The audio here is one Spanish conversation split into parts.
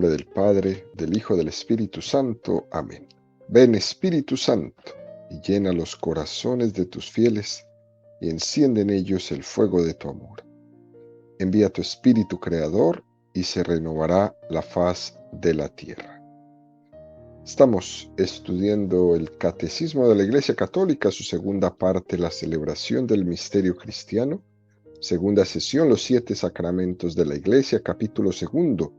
nombre del Padre, del Hijo, del Espíritu Santo. Amén. Ven, Espíritu Santo, y llena los corazones de tus fieles, y enciende en ellos el fuego de tu amor. Envía tu Espíritu Creador, y se renovará la faz de la tierra. Estamos estudiando el Catecismo de la Iglesia Católica, su segunda parte, la celebración del misterio cristiano. Segunda sesión, los 7 sacramentos de la Iglesia, capítulo 2,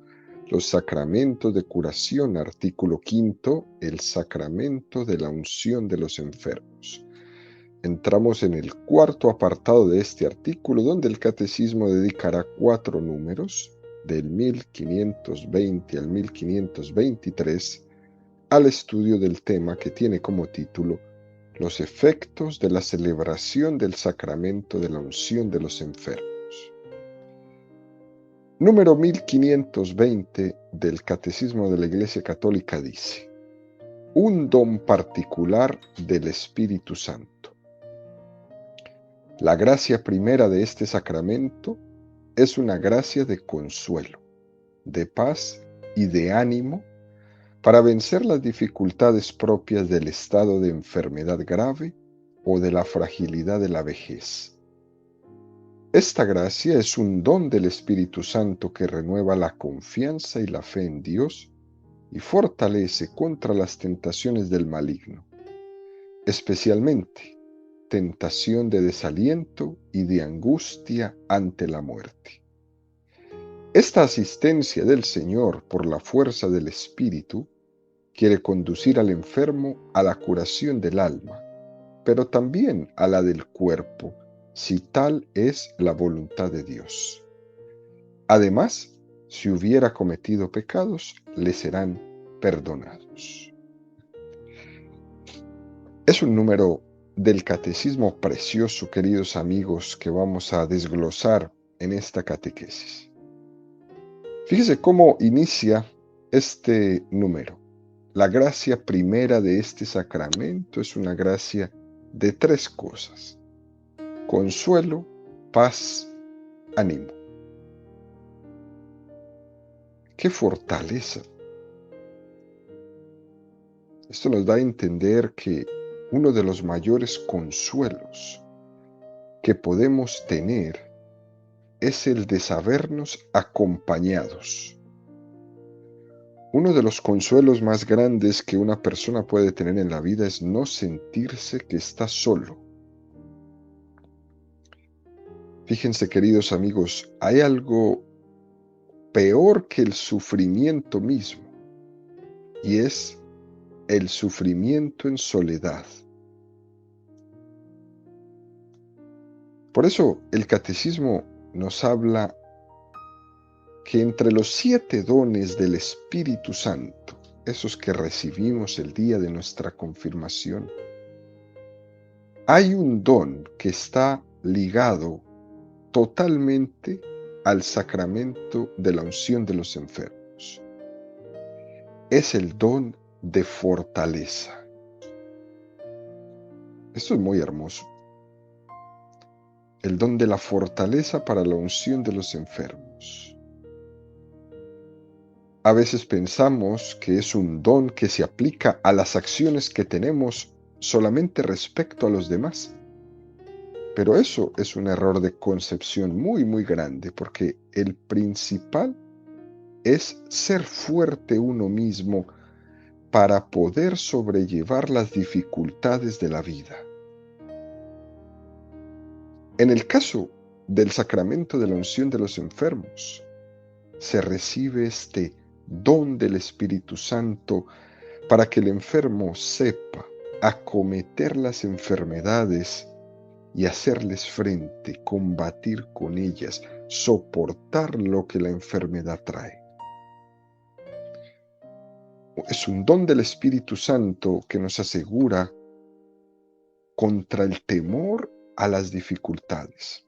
los sacramentos de curación, artículo 5, el sacramento de la unción de los enfermos. Entramos en el cuarto apartado de este artículo, donde el Catecismo dedicará 4 números, del 1520 al 1523, al estudio del tema que tiene como título los efectos de la celebración del sacramento de la unción de los enfermos. Número 1520 del Catecismo de la Iglesia Católica dice: un don particular del Espíritu Santo. La gracia primera de este sacramento es una gracia de consuelo, de paz y de ánimo para vencer las dificultades propias del estado de enfermedad grave o de la fragilidad de la vejez. Esta gracia es un don del Espíritu Santo que renueva la confianza y la fe en Dios y fortalece contra las tentaciones del maligno, especialmente tentación de desaliento y de angustia ante la muerte. Esta asistencia del Señor por la fuerza del Espíritu quiere conducir al enfermo a la curación del alma, pero también a la del cuerpo, si tal es la voluntad de Dios. Además, si hubiera cometido pecados, le serán perdonados. Es un número del catecismo precioso, queridos amigos, que vamos a desglosar en esta catequesis. Fíjese cómo inicia este número. La gracia primera de este sacramento es una gracia de 3 cosas: consuelo, paz, ánimo. ¡Qué fortaleza! Esto nos da a entender que uno de los mayores consuelos que podemos tener es el de sabernos acompañados. Uno de los consuelos más grandes que una persona puede tener en la vida es no sentirse que está solo. Fíjense, queridos amigos, hay algo peor que el sufrimiento mismo, y es el sufrimiento en soledad. Por eso el catecismo nos habla que entre los 7 dones del Espíritu Santo, esos que recibimos el día de nuestra confirmación, hay un don que está ligado totalmente al sacramento de la unción de los enfermos. Es el don de fortaleza. Esto es muy hermoso. El don de la fortaleza para la unción de los enfermos. A veces pensamos que es un don que se aplica a las acciones que tenemos solamente respecto a los demás. Pero eso es un error de concepción muy grande, porque el principal es ser fuerte uno mismo para poder sobrellevar las dificultades de la vida. En el caso del sacramento de la unción de los enfermos, se recibe este don del Espíritu Santo para que el enfermo sepa acometer las enfermedades y hacerles frente, combatir con ellas, soportar lo que la enfermedad trae. Es un don del Espíritu Santo que nos asegura contra el temor a las dificultades,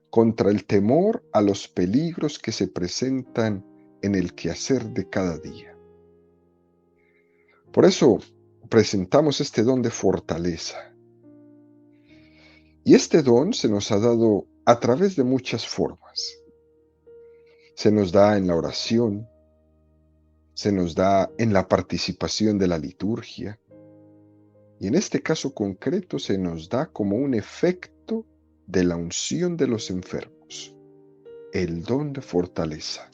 contra el temor a los peligros que se presentan en el quehacer de cada día. Por eso presentamos este don de fortaleza. Y este don se nos ha dado a través de muchas formas. Se nos da en la oración, se nos da en la participación de la liturgia, y en este caso concreto se nos da como un efecto de la unción de los enfermos, el don de fortaleza.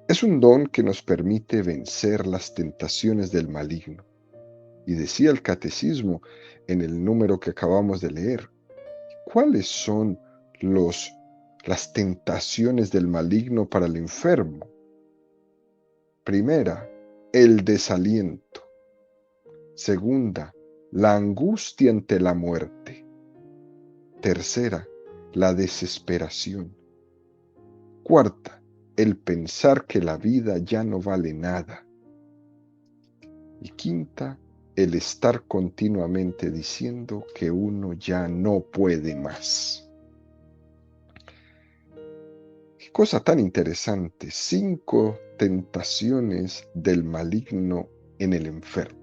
Es un don que nos permite vencer las tentaciones del maligno. Y decía el catecismo en el número que acabamos de leer, ¿cuáles son las tentaciones del maligno para el enfermo? Primera, el desaliento. Segunda, la angustia ante la muerte. Tercera, la desesperación. Cuarta, el pensar que la vida ya no vale nada. Y quinta, el estar continuamente diciendo que uno ya no puede más. Qué cosa tan interesante, 5 tentaciones del maligno en el enfermo.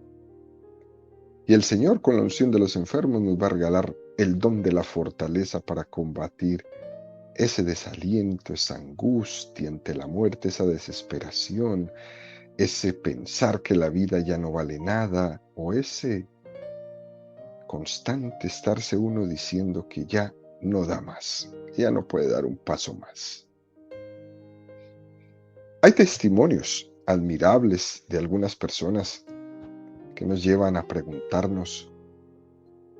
Y el Señor, con la unción de los enfermos, nos va a regalar el don de la fortaleza para combatir ese desaliento, esa angustia ante la muerte, esa desesperación, ese pensar que la vida ya no vale nada, o ese constante estarse uno diciendo que ya no da más, ya no puede dar un paso más. Hay testimonios admirables de algunas personas que nos llevan a preguntarnos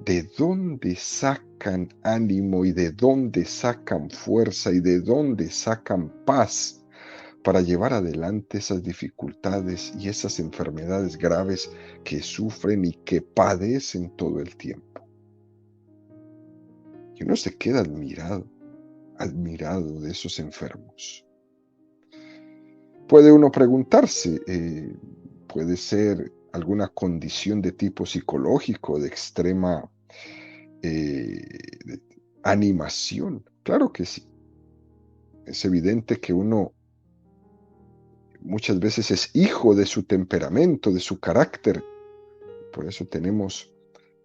de dónde sacan ánimo y de dónde sacan fuerza y de dónde sacan paz para llevar adelante esas dificultades y esas enfermedades graves que sufren y que padecen todo el tiempo. Y uno se queda admirado de esos enfermos. Puede uno preguntarse, puede ser alguna condición de tipo psicológico, de extrema de animación. Claro que sí. Es evidente que uno muchas veces es hijo de su temperamento, de su carácter. Por eso tenemos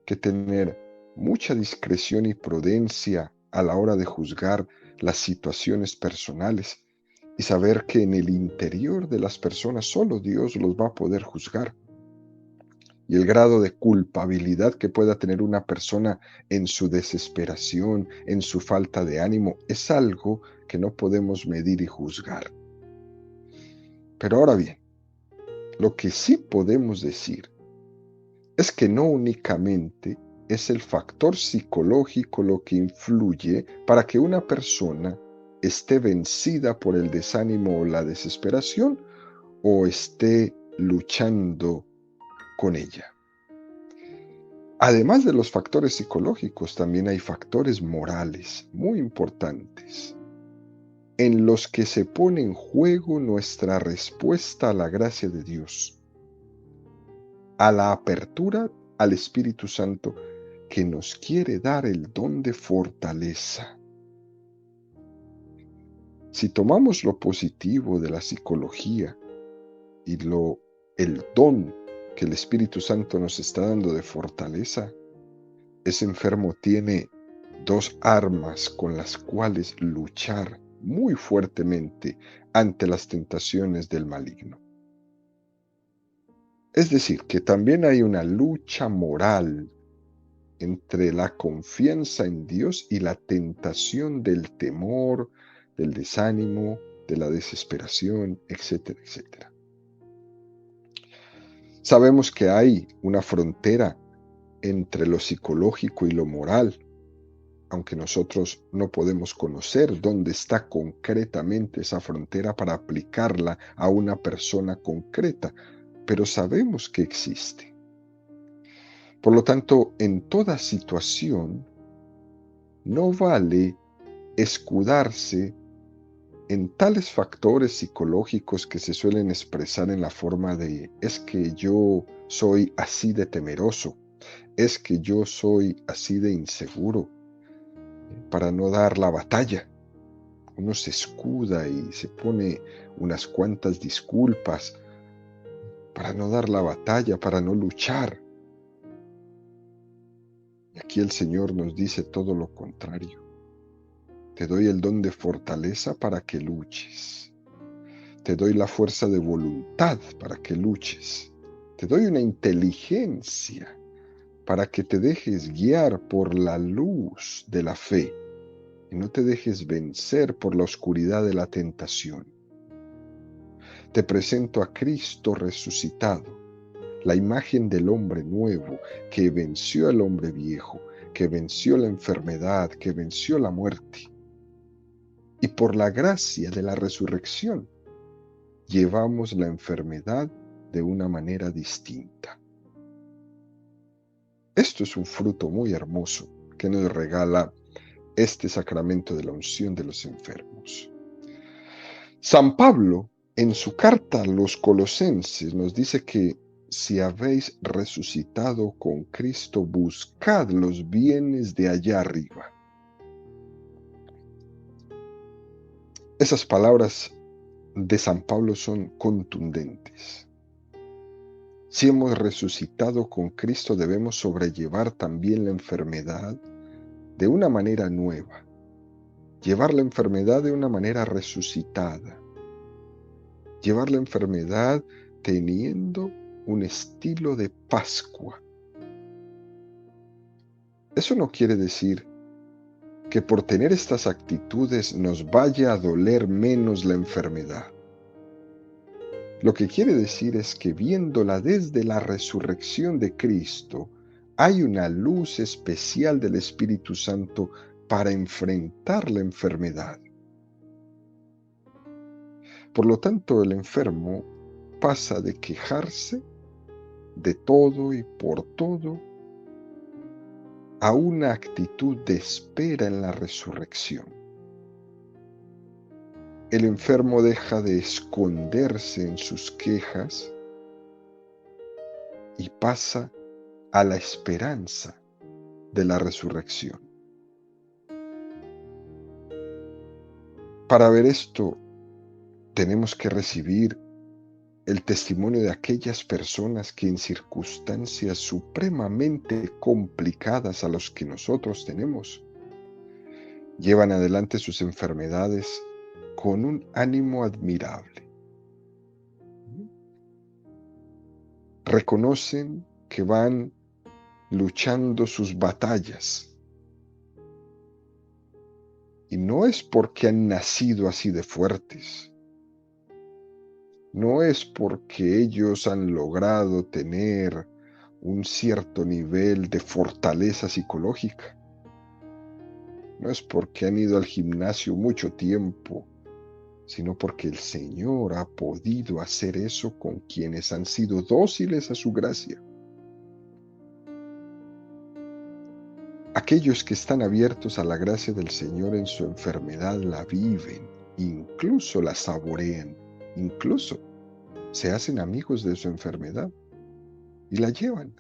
que tener mucha discreción y prudencia a la hora de juzgar las situaciones personales y saber que en el interior de las personas solo Dios los va a poder juzgar. Y el grado de culpabilidad que pueda tener una persona en su desesperación, en su falta de ánimo, es algo que no podemos medir y juzgar. Pero ahora bien, lo que sí podemos decir es que no únicamente es el factor psicológico lo que influye para que una persona esté vencida por el desánimo o la desesperación o esté luchando con ella. Además de los factores psicológicos, también hay factores morales muy importantes en los que se pone en juego nuestra respuesta a la gracia de Dios, a la apertura al Espíritu Santo que nos quiere dar el don de fortaleza. Si tomamos lo positivo de la psicología y el don que el Espíritu Santo nos está dando de fortaleza, ese enfermo tiene 2 armas con las cuales luchar muy fuertemente ante las tentaciones del maligno. Es decir, que también hay una lucha moral entre la confianza en Dios y la tentación del temor, del desánimo, de la desesperación, etcétera, etcétera. Sabemos que hay una frontera entre lo psicológico y lo moral, aunque nosotros no podemos conocer dónde está concretamente esa frontera para aplicarla a una persona concreta, pero sabemos que existe. Por lo tanto, en toda situación, no vale escudarse en tales factores psicológicos que se suelen expresar en la forma de es que yo soy así de temeroso, es que yo soy así de inseguro, para no dar la batalla. Uno se escuda y se pone unas cuantas disculpas para no dar la batalla, para no luchar. Y aquí el Señor nos dice todo lo contrario. Te doy el don de fortaleza para que luches. Te doy la fuerza de voluntad para que luches. Te doy una inteligencia para que te dejes guiar por la luz de la fe y no te dejes vencer por la oscuridad de la tentación. Te presento a Cristo resucitado, la imagen del hombre nuevo que venció al hombre viejo, que venció la enfermedad, que venció la muerte. Y por la gracia de la resurrección, llevamos la enfermedad de una manera distinta. Esto es un fruto muy hermoso que nos regala este sacramento de la unción de los enfermos. San Pablo, en su carta a los Colosenses, nos dice que si habéis resucitado con Cristo, buscad los bienes de allá arriba. Esas palabras de San Pablo son contundentes. Si hemos resucitado con Cristo, debemos sobrellevar también la enfermedad de una manera nueva, llevar la enfermedad de una manera resucitada, llevar la enfermedad teniendo un estilo de Pascua. Eso no quiere decir que por tener estas actitudes nos vaya a doler menos la enfermedad. Lo que quiere decir es que viéndola desde la resurrección de Cristo, hay una luz especial del Espíritu Santo para enfrentar la enfermedad. Por lo tanto, el enfermo pasa de quejarse de todo y por todo a una actitud de espera en la resurrección. El enfermo deja de esconderse en sus quejas y pasa a la esperanza de la resurrección. Para ver esto, tenemos que recibir el testimonio de aquellas personas que en circunstancias supremamente complicadas a los que nosotros tenemos, llevan adelante sus enfermedades con un ánimo admirable. Reconocen que van luchando sus batallas. Y no es porque han nacido así de fuertes. No es porque ellos han logrado tener un cierto nivel de fortaleza psicológica. No es porque han ido al gimnasio mucho tiempo, sino porque el Señor ha podido hacer eso con quienes han sido dóciles a su gracia. Aquellos que están abiertos a la gracia del Señor en su enfermedad la viven, incluso la saborean, incluso se hacen amigos de su enfermedad y la llevan.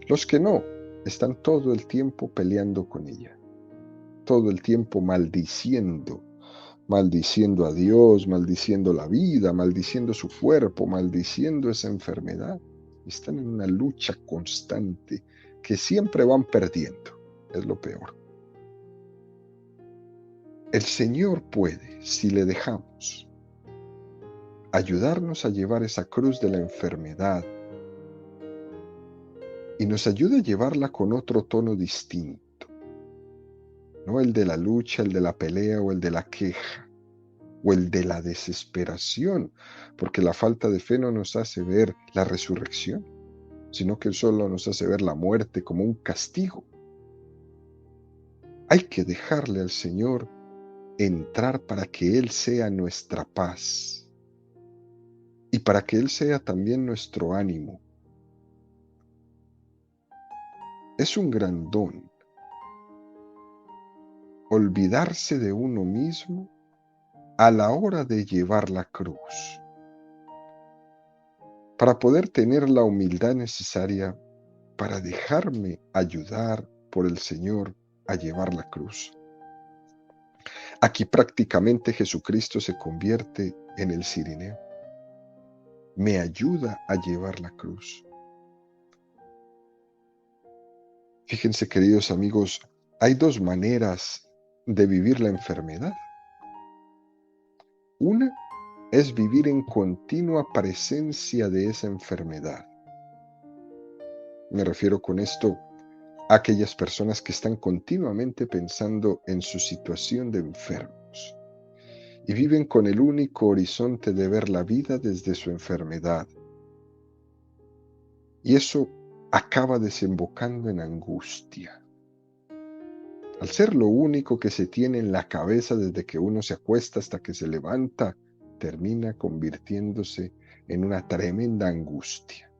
Los que no, están todo el tiempo peleando con ella, todo el tiempo maldiciendo a Dios, maldiciendo la vida, maldiciendo su cuerpo, maldiciendo esa enfermedad. Están en una lucha constante que siempre van perdiendo. Es lo peor. El Señor puede, si le dejamos, ayudarnos a llevar esa cruz de la enfermedad y nos ayuda a llevarla con otro tono distinto. No el de la lucha, el de la pelea o el de la queja o el de la desesperación, porque la falta de fe no nos hace ver la resurrección, sino que solo nos hace ver la muerte como un castigo. Hay que dejarle al Señor entrar para que Él sea nuestra paz y para que Él sea también nuestro ánimo. Es un gran don olvidarse de uno mismo a la hora de llevar la cruz, para poder tener la humildad necesaria para dejarme ayudar por el Señor a llevar la cruz. Aquí prácticamente Jesucristo se convierte en el cirineo. Me ayuda a llevar la cruz. Fíjense, queridos amigos, hay dos maneras de vivir la enfermedad. Una es vivir en continua presencia de esa enfermedad. Me refiero con esto a aquellas personas que están continuamente pensando en su situación de enfermos y viven con el único horizonte de ver la vida desde su enfermedad. Y eso acaba desembocando en angustia. Al ser lo único que se tiene en la cabeza desde que uno se acuesta hasta que se levanta, termina convirtiéndose en una tremenda angustia.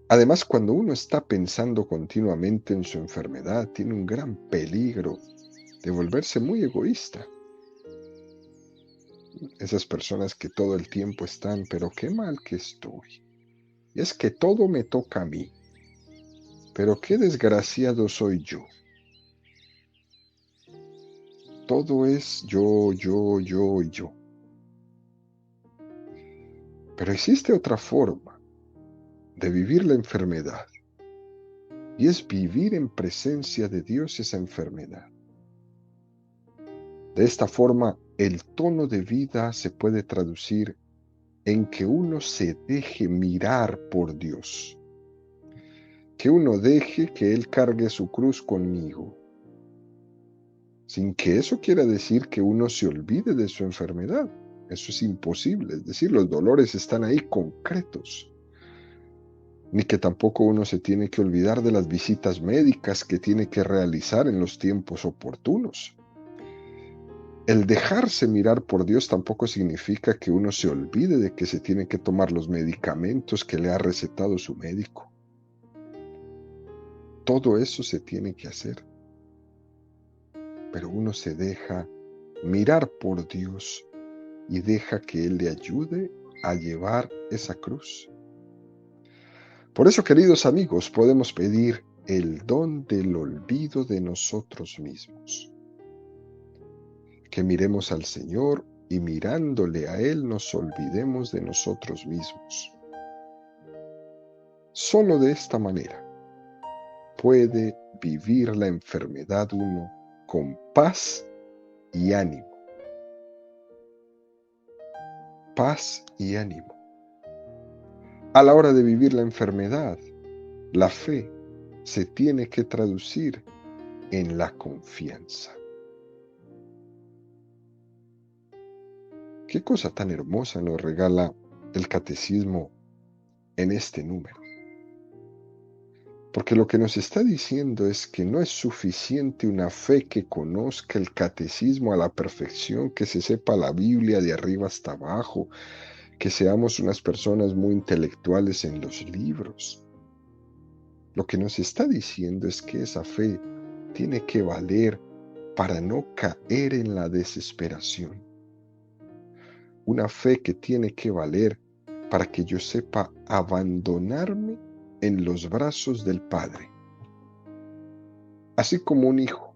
Además, cuando uno está pensando continuamente en su enfermedad, tiene un gran peligro de volverse muy egoísta. Esas personas que todo el tiempo están, pero qué mal que estoy. Y es que todo me toca a mí, pero qué desgraciado soy yo. Todo es yo y yo. Pero existe otra forma de vivir la enfermedad, y es vivir en presencia de Dios esa enfermedad. De esta forma, el tono de vida se puede traducir en que uno se deje mirar por Dios, que uno deje que Él cargue su cruz conmigo, sin que eso quiera decir que uno se olvide de su enfermedad. Eso es imposible, es decir, los dolores están ahí concretos. Ni que tampoco uno se tiene que olvidar de las visitas médicas que tiene que realizar en los tiempos oportunos. El dejarse mirar por Dios tampoco significa que uno se olvide de que se tiene que tomar los medicamentos que le ha recetado su médico. Todo eso se tiene que hacer. Pero uno se deja mirar por Dios y deja que Él le ayude a llevar esa cruz. Por eso, queridos amigos, podemos pedir el don del olvido de nosotros mismos. Que miremos al Señor y mirándole a Él nos olvidemos de nosotros mismos. Solo de esta manera puede vivir la enfermedad uno con paz y ánimo. Paz y ánimo. A la hora de vivir la enfermedad, la fe se tiene que traducir en la confianza. Qué cosa tan hermosa nos regala el catecismo en este número. Porque lo que nos está diciendo es que no es suficiente una fe que conozca el catecismo a la perfección, que se sepa la Biblia de arriba hasta abajo, que seamos unas personas muy intelectuales en los libros. Lo que nos está diciendo es que esa fe tiene que valer para no caer en la desesperación. Una fe que tiene que valer para que yo sepa abandonarme en los brazos del Padre. Así como un hijo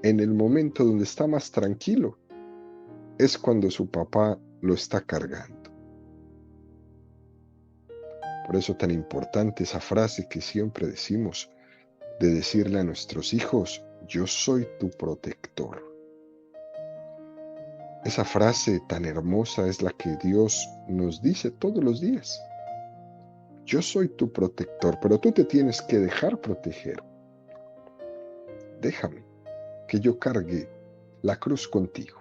en el momento donde está más tranquilo, es cuando su papá lo está cargando. Por eso tan importante esa frase que siempre decimos, de decirle a nuestros hijos, yo soy tu protector. Esa frase tan hermosa es la que Dios nos dice todos los días. Yo soy tu protector, pero tú te tienes que dejar proteger. Déjame que yo cargue la cruz contigo.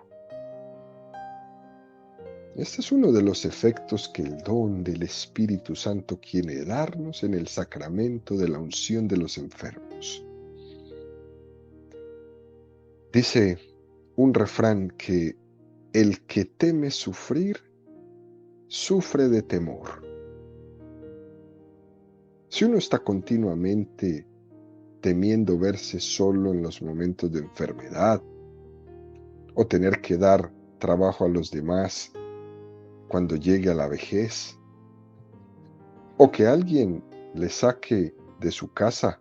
Este es uno de los efectos que el don del Espíritu Santo quiere darnos en el sacramento de la unción de los enfermos. Dice un refrán que el que teme sufrir, sufre de temor. Si uno está continuamente temiendo verse solo en los momentos de enfermedad, o tener que dar trabajo a los demás cuando llegue a la vejez, o que alguien le saque de su casa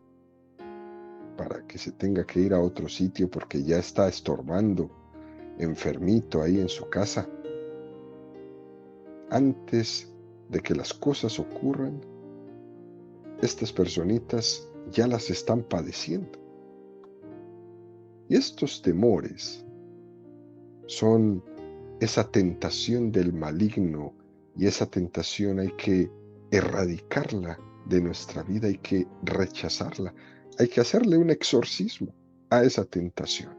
para que se tenga que ir a otro sitio porque ya está estorbando, enfermito ahí en su casa. Antes de que las cosas ocurran, estas personitas ya las están padeciendo. Y estos temores son esa tentación del maligno, y esa tentación hay que erradicarla de nuestra vida, hay que rechazarla, hay que hacerle un exorcismo a esa tentación.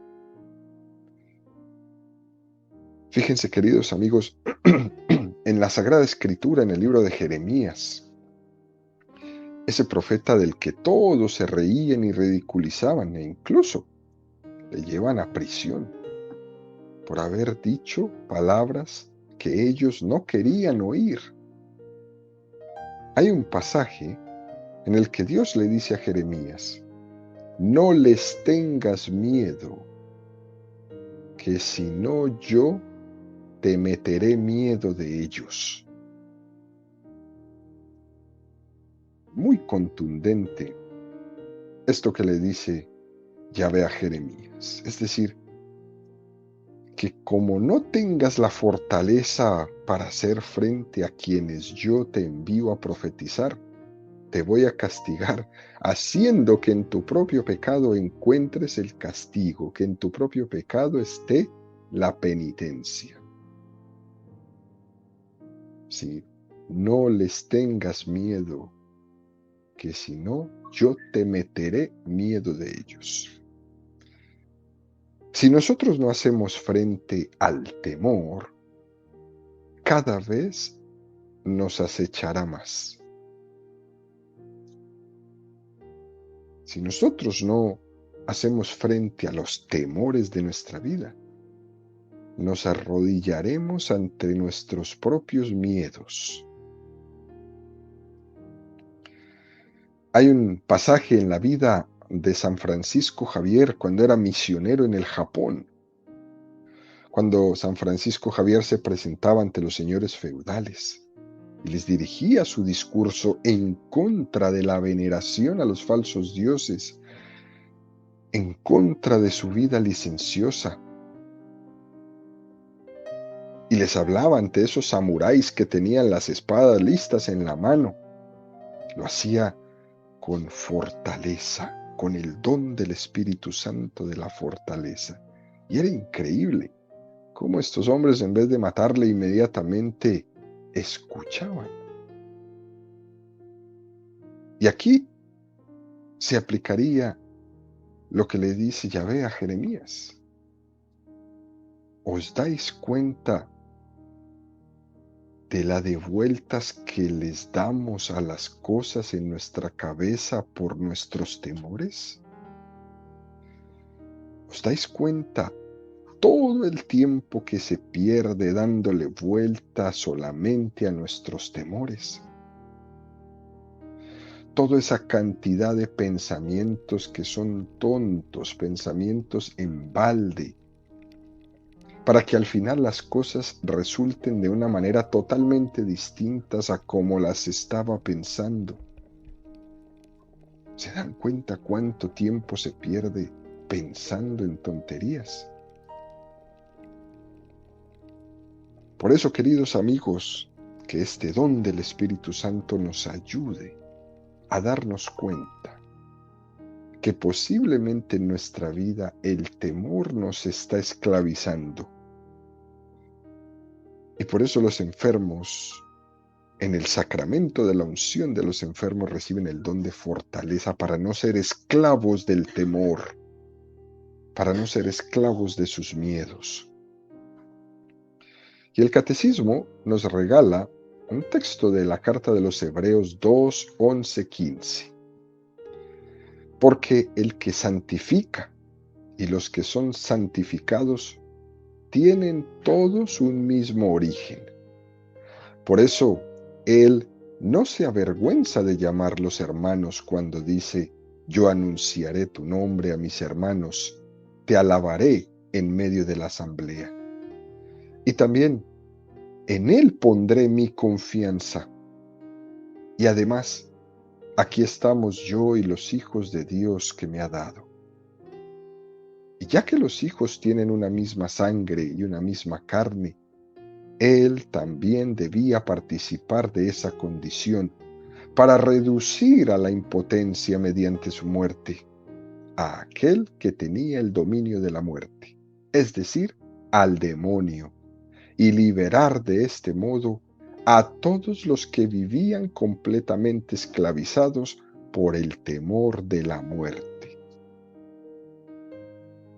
Fíjense, queridos amigos, en la Sagrada Escritura, en el libro de Jeremías, ese profeta del que todos se reían y ridiculizaban, e incluso le llevan a prisión por haber dicho palabras que ellos no querían oír. Hay un pasaje en el que Dios le dice a Jeremías: no les tengas miedo, que si no yo te meteré miedo de ellos. Muy contundente esto que le dice Yahvé a Jeremías. Es decir, que como no tengas la fortaleza para hacer frente a quienes yo te envío a profetizar, te voy a castigar, haciendo que en tu propio pecado encuentres el castigo, que en tu propio pecado esté la penitencia. Sí, no les tengas miedo, que si no, yo te meteré miedo de ellos. Si nosotros no hacemos frente al temor, cada vez nos acechará más. Si nosotros no hacemos frente a los temores de nuestra vida, nos arrodillaremos ante nuestros propios miedos. Hay un pasaje en la vida de San Francisco Javier cuando era misionero en el Japón, cuando San Francisco Javier se presentaba ante los señores feudales y les dirigía su discurso en contra de la veneración a los falsos dioses, en contra de su vida licenciosa. Y les hablaba ante esos samuráis que tenían las espadas listas en la mano. Lo hacía con fortaleza, con el don del Espíritu Santo de la fortaleza. Y era increíble cómo estos hombres, en vez de matarle inmediatamente, escuchaban. Y aquí se aplicaría lo que le dice Yahvé a Jeremías. ¿Os dais cuenta de la de vueltas que les damos a las cosas en nuestra cabeza por nuestros temores? ¿Os dais cuenta todo el tiempo que se pierde dándole vuelta solamente a nuestros temores? Toda esa cantidad de pensamientos que son tontos, pensamientos en balde, para que al final las cosas resulten de una manera totalmente distintas a como las estaba pensando. ¿Se dan cuenta cuánto tiempo se pierde pensando en tonterías? Por eso, queridos amigos, que este don del Espíritu Santo nos ayude a darnos cuenta que posiblemente en nuestra vida el temor nos está esclavizando. Y por eso los enfermos, en el sacramento de la unción de los enfermos, reciben el don de fortaleza para no ser esclavos del temor, para no ser esclavos de sus miedos. Y el Catecismo nos regala un texto de la carta de los Hebreos 2, 11, 15. Porque el que santifica y los que son santificados tienen todos un mismo origen. Por eso, Él no se avergüenza de llamarlos hermanos cuando dice: yo anunciaré tu nombre a mis hermanos, te alabaré en medio de la asamblea. Y también, en Él pondré mi confianza. Y además, aquí estamos yo y los hijos de Dios que me ha dado. Y ya que los hijos tienen una misma sangre y una misma carne, Él también debía participar de esa condición para reducir a la impotencia mediante su muerte a aquel que tenía el dominio de la muerte, es decir, al demonio y liberar de este modo a todos los que vivían completamente esclavizados por el temor de la muerte.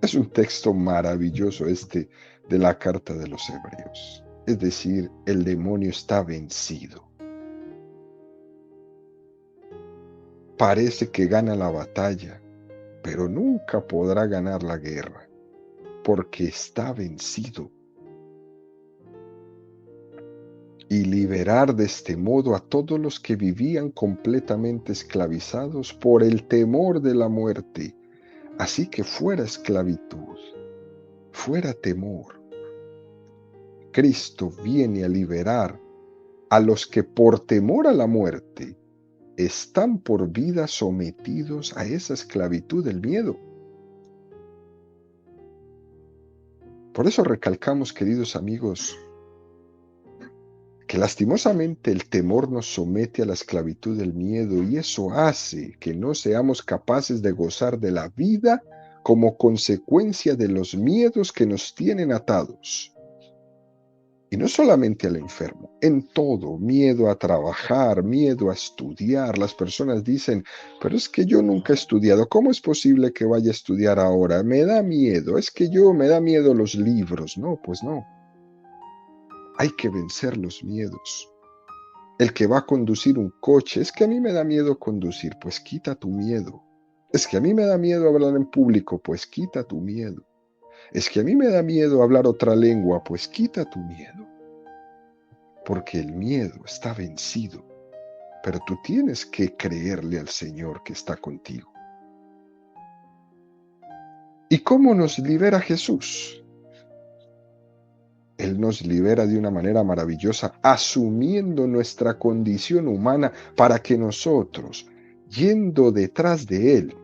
Es un texto maravilloso este de la carta de los Hebreos. Es decir, el demonio está vencido. Parece que gana la batalla, pero nunca podrá ganar la guerra, porque está vencido. Y liberar de este modo a todos los que vivían completamente esclavizados por el temor de la muerte. Así que fuera esclavitud, fuera temor. Cristo viene a liberar a los que por temor a la muerte están por vida sometidos a esa esclavitud del miedo. Por eso recalcamos, queridos amigos, que lastimosamente el temor nos somete a la esclavitud del miedo y eso hace que no seamos capaces de gozar de la vida como consecuencia de los miedos que nos tienen atados. Y no solamente al enfermo, en todo, miedo a trabajar, miedo a estudiar. Las personas dicen, pero es que yo nunca he estudiado, ¿cómo es posible que vaya a estudiar ahora? Me da miedo, es que me da miedo los libros. No, pues no. Hay que vencer los miedos. El que va a conducir un coche, es que a mí me da miedo conducir, pues quita tu miedo. Es que a mí me da miedo hablar en público, pues quita tu miedo. Es que a mí me da miedo hablar otra lengua, pues quita tu miedo. Porque el miedo está vencido, pero tú tienes que creerle al Señor que está contigo. ¿Y cómo nos libera Jesús? Él nos libera de una manera maravillosa, asumiendo nuestra condición humana para que nosotros, yendo detrás de Él,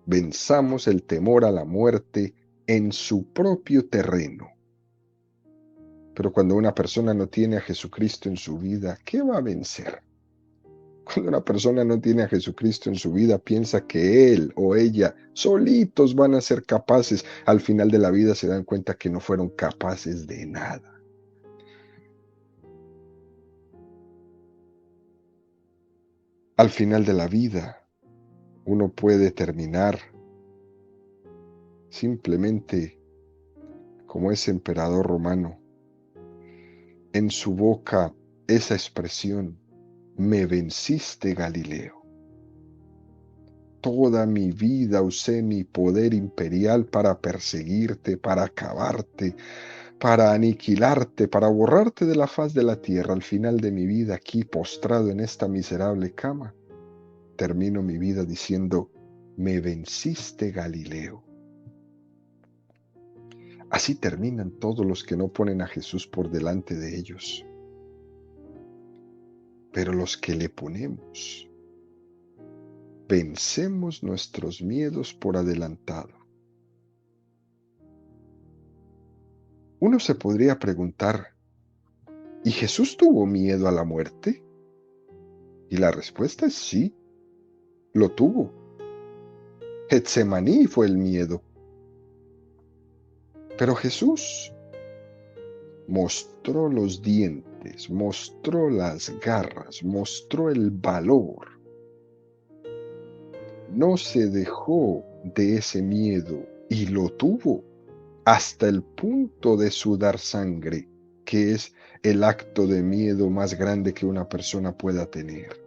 venzamos el temor a la muerte en su propio terreno. Pero cuando una persona no tiene a Jesucristo en su vida, ¿qué va a vencer? Cuando una persona no tiene a Jesucristo en su vida, piensa que él o ella solitos van a ser capaces. Al final de la vida se dan cuenta que no fueron capaces de nada. Al final de la vida, uno puede terminar simplemente como ese emperador romano. En su boca esa expresión, me venciste, Galileo. Toda mi vida usé mi poder imperial para perseguirte, para acabarte, para aniquilarte, para borrarte de la faz de la tierra. Al final de mi vida, aquí postrado en esta miserable cama, termino mi vida diciendo, me venciste, Galileo. Así terminan todos los que no ponen a Jesús por delante de ellos. Pero los que le ponemos, vencemos nuestros miedos por adelantado. Uno se podría preguntar, ¿y Jesús tuvo miedo a la muerte? Y la respuesta es sí, lo tuvo. Getsemaní fue el miedo. Pero Jesús mostró los dientes, mostró las garras, mostró el valor. No se dejó de ese miedo y lo tuvo hasta el punto de sudar sangre, que es el acto de miedo más grande que una persona pueda tener.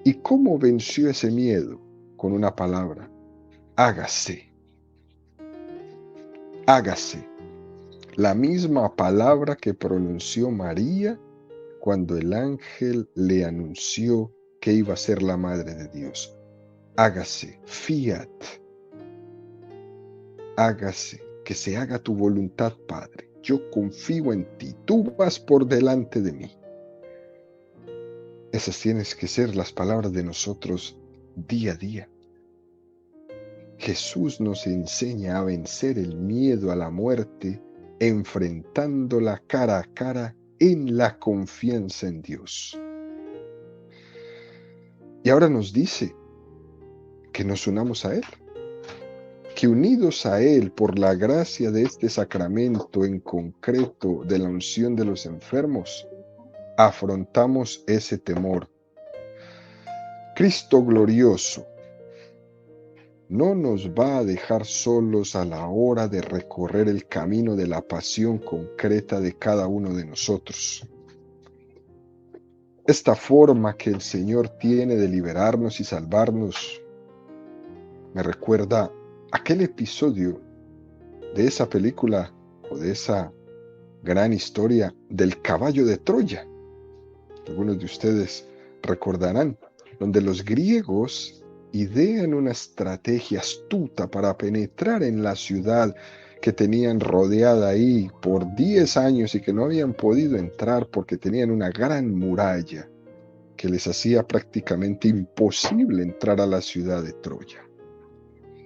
¿Y cómo venció ese miedo? Con una palabra, hágase. Hágase. La misma palabra que pronunció María cuando el ángel le anunció que iba a ser la madre de Dios. Hágase, fiat. Hágase, que se haga tu voluntad, Padre. Yo confío en ti, tú vas por delante de mí. Esas tienen que ser las palabras de nosotros día a día. Jesús nos enseña a vencer el miedo a la muerte, enfrentándola cara a cara en la confianza en Dios. Y ahora nos dice que nos unamos a Él. que unidos a Él por la gracia de este sacramento en concreto de la unción de los enfermos, afrontamos ese temor. Cristo glorioso no nos va a dejar solos a la hora de recorrer el camino de la pasión concreta de cada uno de nosotros. Esta forma que el Señor tiene de liberarnos y salvarnos me recuerda aquel episodio de esa película o de esa gran historia del caballo de Troya. Algunos de ustedes recordarán, donde los griegos idean una estrategia astuta para penetrar en la ciudad que tenían rodeada ahí por 10 años y que no habían podido entrar porque tenían una gran muralla que les hacía prácticamente imposible entrar a la ciudad de Troya.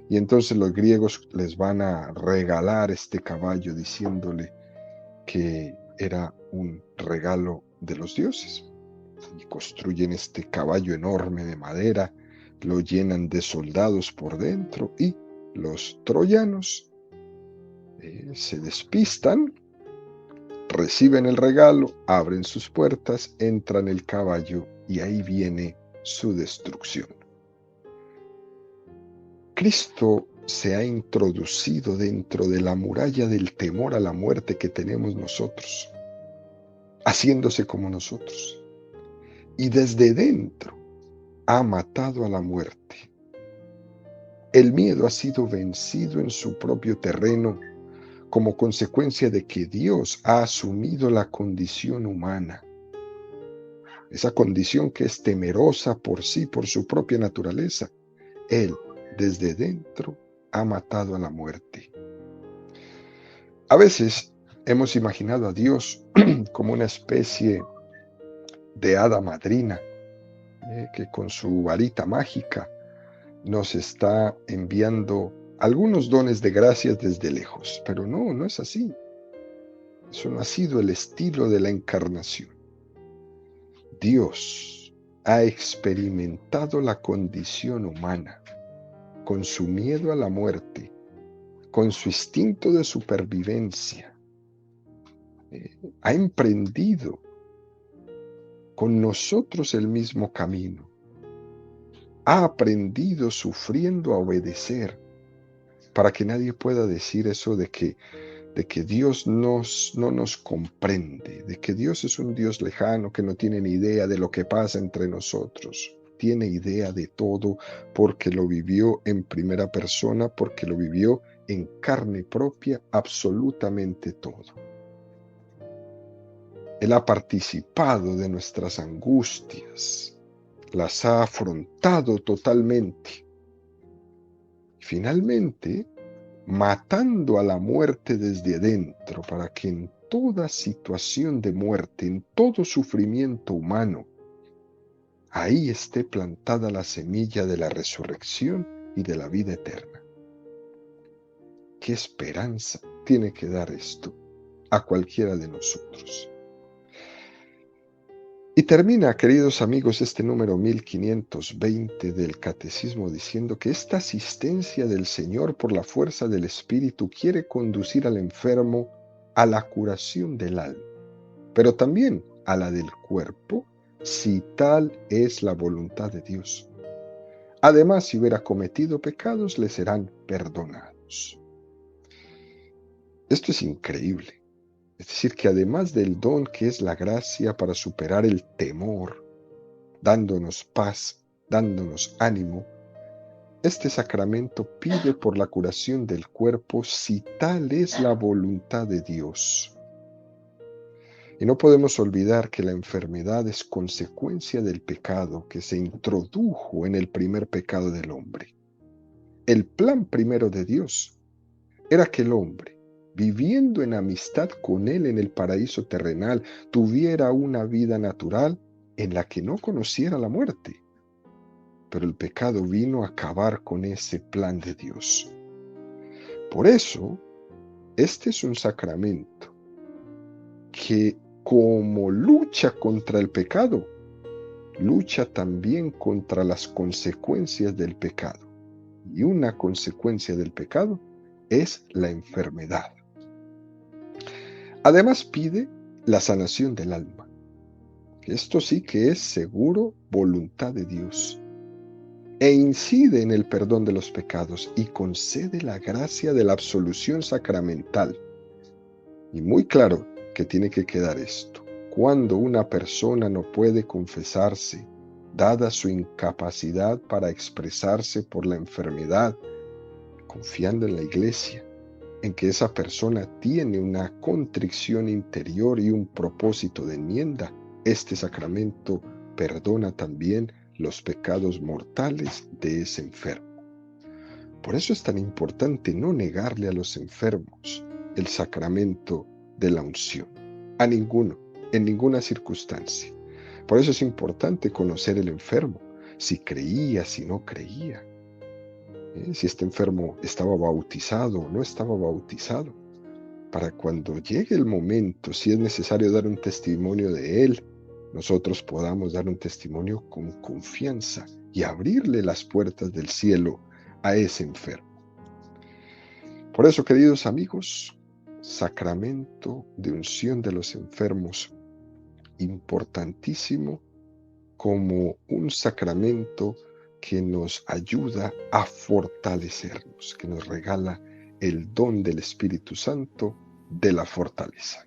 Y entonces los griegos les van a regalar este caballo diciéndole que era un regalo de los dioses. Y construyen este caballo enorme de madera, lo llenan de soldados por dentro y los troyanos se despistan, reciben el regalo, abren sus puertas, entran el caballo y ahí viene su destrucción. Cristo se ha introducido dentro de la muralla del temor a la muerte que tenemos nosotros, haciéndose como nosotros. Y desde dentro ha matado a la muerte. El miedo ha sido vencido en su propio terreno como consecuencia de que Dios ha asumido la condición humana. Esa condición que es temerosa por sí, por su propia naturaleza. Él, desde dentro, ha matado a la muerte. A veces hemos imaginado a Dios como una especie de hada madrina, que con su varita mágica nos está enviando algunos dones de gracias desde lejos. Pero no es así. Eso no ha sido el estilo de la encarnación. Dios ha experimentado la condición humana, con su miedo a la muerte, con su instinto de supervivencia. Ha emprendido con nosotros el mismo camino. Ha aprendido sufriendo a obedecer, para que nadie pueda decir eso de que Dios no nos comprende, de que Dios es un Dios lejano que no tiene ni idea de lo que pasa entre nosotros. Tiene idea de todo porque lo vivió en primera persona, porque lo vivió en carne propia, absolutamente todo. Él ha participado de nuestras angustias, las ha afrontado totalmente. Finalmente, matando a la muerte desde adentro para que en toda situación de muerte, en todo sufrimiento humano, ahí esté plantada la semilla de la resurrección y de la vida eterna. ¿Qué esperanza tiene que dar esto a cualquiera de nosotros? Y termina, queridos amigos, este número 1520 del Catecismo diciendo que esta asistencia del Señor por la fuerza del Espíritu quiere conducir al enfermo a la curación del alma, pero también a la del cuerpo, si tal es la voluntad de Dios. Además, si hubiera cometido pecados, le serán perdonados. Esto es increíble. Es decir, que además del don que es la gracia para superar el temor, dándonos paz, dándonos ánimo, este sacramento pide por la curación del cuerpo si tal es la voluntad de Dios. Y no podemos olvidar que la enfermedad es consecuencia del pecado que se introdujo en el primer pecado del hombre. El plan primero de Dios era que el hombre, viviendo en amistad con Él en el paraíso terrenal, tuviera una vida natural en la que no conociera la muerte. Pero el pecado vino a acabar con ese plan de Dios. Por eso, este es un sacramento que, como lucha contra el pecado, lucha también contra las consecuencias del pecado. y una consecuencia del pecado es la enfermedad. Además pide la sanación del alma. Esto sí que es seguro voluntad de Dios, e incide en el perdón de los pecados y concede la gracia de la absolución sacramental. Y muy claro que tiene que quedar esto. Cuando una persona no puede confesarse, dada su incapacidad para expresarse por la enfermedad, confiando en la Iglesia, en que esa persona tiene una contrición interior y un propósito de enmienda, este sacramento perdona también los pecados mortales de ese enfermo. Por eso es tan importante no negarle a los enfermos el sacramento de la unción, a ninguno, en ninguna circunstancia. Por eso es importante conocer el enfermo, si creía, si no creía, si este enfermo estaba bautizado o no estaba bautizado, para cuando llegue el momento, si es necesario dar un testimonio de él, nosotros podamos dar un testimonio con confianza y abrirle las puertas del cielo a ese enfermo. Por eso, queridos amigos, sacramento de unción de los enfermos, importantísimo como un sacramento que nos ayuda a fortalecernos, que nos regala el don del Espíritu Santo de la fortaleza.